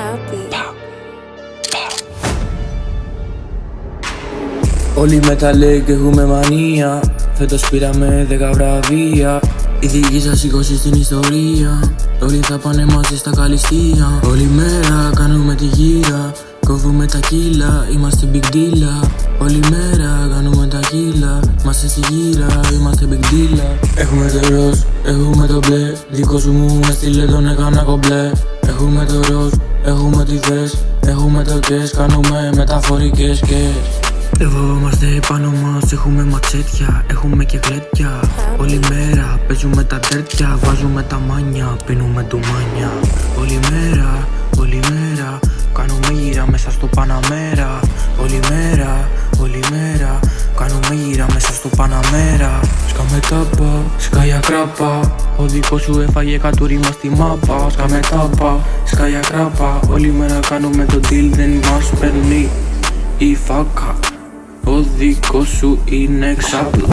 happy. Όλοι με τα λέει και έχουμε μανία. Φέτος πήραμε 10 βραβεία. Η δική σας σηκώσει στην ιστορία. Όλοι θα πάνε μαζί στα καλυστία. Όλη μέρα κάνουμε τη γύρα. Κόβουμε τα κύλα, είμαστε big deal. Όλη μέρα κάνουμε τα κύλα. Είμαστε στη γύρα, είμαστε big deal. Έχουμε το ροζ, έχουμε το μπλε. Δικό σου μου με στείλε τον έκανα κομπλέ. Έχουμε το ροζ, έχουμε τη βες. Έχουμε το κες, κάνουμε μεταφορικές κες. Φοβόμαστε πάνω μας, έχουμε ματσέτια, έχουμε και κλέτια. Όλη μέρα παίζουμε τα τέρτια, βάζουμε τα μάνια, πίνουμε ντουμάνια. Όλη μέρα, κάνουμε γύρα μέσα στο Παναμέρα. Όλη μέρα, κάνουμε γύρα μέσα στο Παναμέρα. Σκάμε τάπα, σκάια κράπα. Ο δικός σου έφαγε κατούριμα στη μάπα. Σκάμε τάπα, σκάια κράπα. Όλη μέρα κάνουμε το deal, δεν μας παίρνει η φάκα. Ο δικός σου είναι εξάπλο.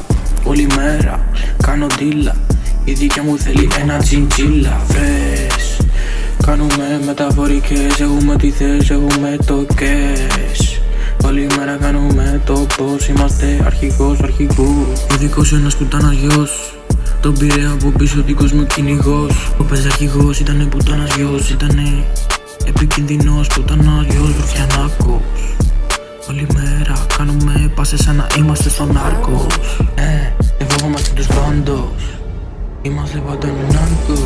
Όλη μέρα κάνω ντύλα. Η δικιά μου θέλει ένα τσιντσίλα. Φρες, κάνουμε μεταφορικές. Έχουμε τι θες, έχουμε το cash. Όλη μέρα κάνουμε το πως. Είμαστε αρχηγός αρχηγού. Ο δικός σου ένας πουτάνας γιος. Τον πήρε από πίσω δικός μου κυνηγός. Ο πεζαρχηγός ήτανε πουτάνας γιος. Ήτανε επικίνδυνος πουτάνας γιος. Ρουφιανάκος. Όλη μέρα κάνουμε πάσες σαν να είμαστε στον Νάρκος. Δεν φοβόμαστε τους πάντως. Είμαστε πάντα νάρκος.